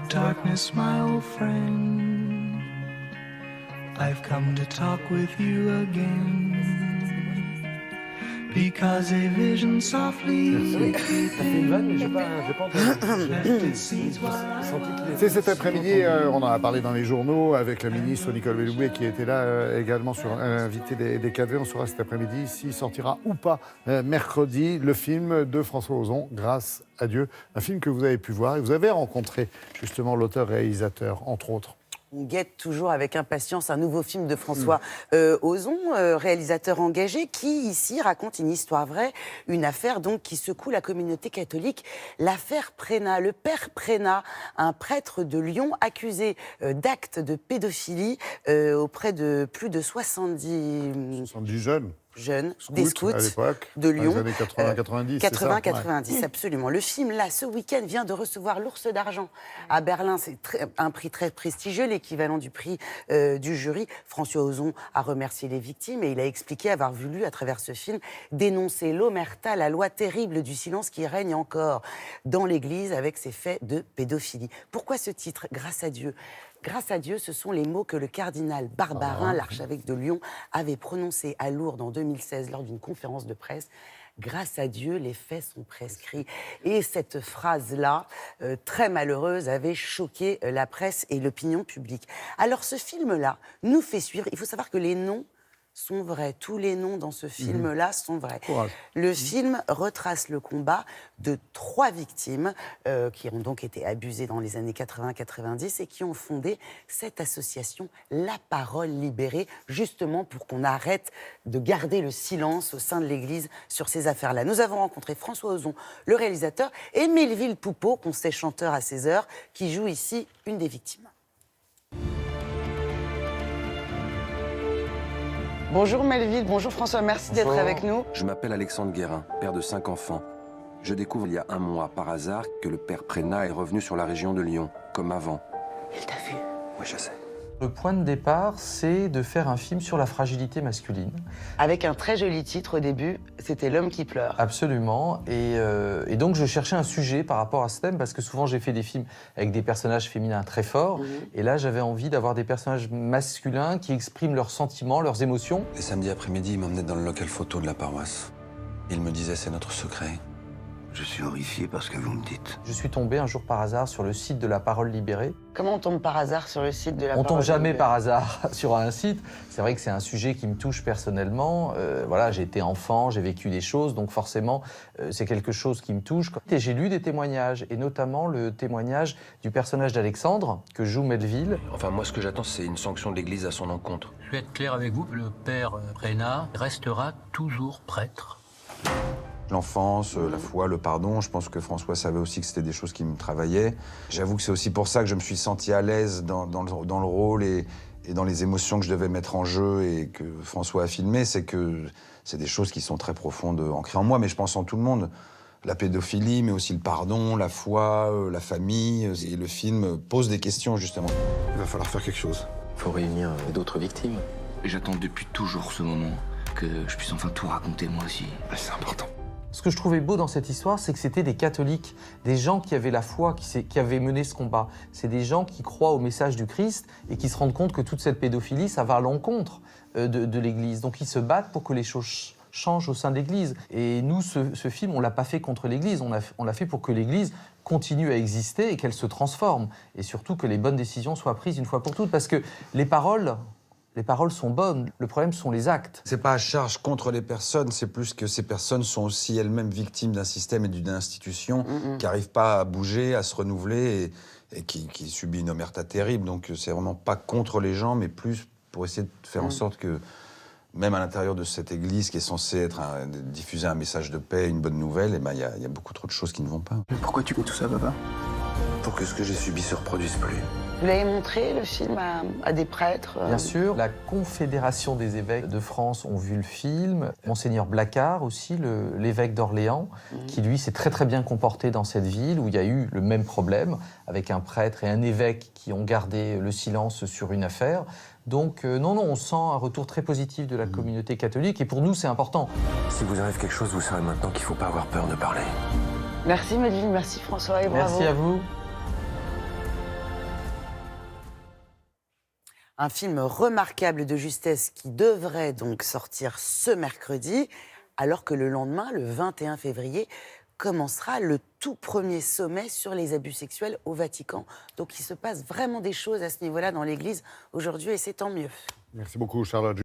Darkness, my old friend, I've come to talk with you again. Because a vision softly C'est cet après-midi, on en a parlé dans les journaux avec le ministre Nicole Belloubet qui était là également sur invité des cadrés. On saura cet après-midi s'il sortira ou pas mercredi le film de François Ozon, Grâce à Dieu. Un film que vous avez pu voir et vous avez rencontré justement l'auteur-réalisateur, entre autres. On guette toujours avec impatience un nouveau film de François Ozon, réalisateur engagé, qui ici raconte une histoire vraie, une affaire donc qui secoue la communauté catholique, l'affaire Prénat. Le père Prénat, un prêtre de Lyon accusé d'actes de pédophilie auprès de plus de 70 jeunes, des scouts de Lyon. Dans les années 80-90, 80-90, absolument. Le film, là, ce week-end, vient de recevoir l'Ours d'Argent à Berlin. C'est un prix très prestigieux, l'équivalent du prix du jury. François Ozon a remercié les victimes et il a expliqué avoir voulu, à travers ce film, dénoncer l'omerta, la loi terrible du silence qui règne encore dans l'Église avec ses faits de pédophilie. Pourquoi ce titre, Grâce à Dieu ? Grâce à Dieu, ce sont les mots que le cardinal Barbarin, l'archevêque de Lyon, avait prononcés à Lourdes en 2016 lors d'une conférence de presse. Grâce à Dieu, les faits sont prescrits. Et cette phrase-là, très malheureuse, avait choqué la presse et l'opinion publique. Alors ce film-là nous fait suivre. Il faut savoir que les noms sont vrais. Tous les noms dans ce film-là sont vrais. Le film retrace le combat de 3 victimes qui ont donc été abusées dans les années 80-90 et qui ont fondé cette association La Parole Libérée, justement pour qu'on arrête de garder le silence au sein de l'Église sur ces affaires-là. Nous avons rencontré François Ozon, le réalisateur, et Melville Poupeau, qu'on sait chanteur à 16h, qui joue ici une des victimes. Bonjour Melville, bonjour François, merci d'être avec nous. Je m'appelle Alexandre Guérin, père de 5 enfants. Je découvre il y a 1 mois, par hasard, que le père Prénat est revenu sur la région de Lyon, comme avant. Il t'a vu? Oui, je sais. Le point de départ, c'est de faire un film sur la fragilité masculine. Avec un très joli titre au début, c'était L'homme qui pleure. Absolument. Et donc, je cherchais un sujet par rapport à ce thème, parce que souvent, j'ai fait des films avec des personnages féminins très forts. Et là, j'avais envie d'avoir des personnages masculins qui expriment leurs sentiments, leurs émotions. Les samedis après-midi, il m'emmenait dans le local photo de la paroisse. Il me disait, c'est notre secret. Je suis horrifié par ce que vous me dites. Je suis tombé un jour par hasard sur le site de La Parole Libérée. Comment on tombe par hasard sur le site de La Parole Libérée? On tombe jamais par hasard sur un site. C'est vrai que c'est un sujet qui me touche personnellement. Voilà, j'ai été enfant, j'ai vécu des choses, donc forcément, c'est quelque chose qui me touche. Et j'ai lu des témoignages, et notamment le témoignage du personnage d'Alexandre, que joue Melville. Enfin, moi, ce que j'attends, c'est une sanction de l'Église à son encontre. Je vais être clair avec vous, le père Prénat restera toujours prêtre. L'enfance, la foi, le pardon, je pense que François savait aussi que c'était des choses qui me travaillaient. J'avoue que c'est aussi pour ça que je me suis senti à l'aise dans le rôle et dans les émotions que je devais mettre en jeu et que François a filmé, c'est que c'est des choses qui sont très profondes, ancrées en moi, mais je pense en tout le monde. La pédophilie, mais aussi le pardon, la foi, la famille, et le film pose des questions, justement. Il va falloir faire quelque chose. Il faut réunir d'autres victimes. J'attends depuis toujours ce moment, que je puisse enfin tout raconter moi aussi. C'est important. Ce que je trouvais beau dans cette histoire, c'est que c'était des catholiques, des gens qui avaient la foi, qui avaient mené ce combat. C'est des gens qui croient au message du Christ et qui se rendent compte que toute cette pédophilie, ça va à l'encontre de l'Église. Donc ils se battent pour que les choses changent au sein de l'Église. Et nous, ce film, on ne l'a pas fait contre l'Église, on l'a fait pour que l'Église continue à exister et qu'elle se transforme. Et surtout que les bonnes décisions soient prises une fois pour toutes. Parce que les paroles sont bonnes, le problème sont les actes. C'est pas à charge contre les personnes, c'est plus que ces personnes sont aussi elles-mêmes victimes d'un système et d'une institution qui n'arrivent pas à bouger, à se renouveler et qui subit une omerta terrible. Donc c'est vraiment pas contre les gens, mais plus pour essayer de faire en sorte que, même à l'intérieur de cette église qui est censée diffuser un message de paix, une bonne nouvelle, et ben y a beaucoup trop de choses qui ne vont pas. Mais pourquoi tu fais tout ça, papa? Pour que ce que j'ai subi se reproduise plus. Vous l'avez montré, le film, à des prêtres Bien sûr, la Confédération des évêques de France ont vu le film. Monseigneur Blacard aussi, l'évêque d'Orléans, qui lui s'est très très bien comporté dans cette ville où il y a eu le même problème, avec un prêtre et un évêque qui ont gardé le silence sur une affaire. Donc non, on sent un retour très positif de la communauté catholique et pour nous c'est important. Si vous arrive quelque chose, vous savez maintenant qu'il ne faut pas avoir peur de parler. Merci Melville, merci François et bravo. Merci à vous. Un film remarquable de justesse qui devrait donc sortir ce mercredi, alors que le lendemain, le 21 février, commencera le tout premier sommet sur les abus sexuels au Vatican. Donc il se passe vraiment des choses à ce niveau-là dans l'Église aujourd'hui et c'est tant mieux. Merci beaucoup, Charlotte.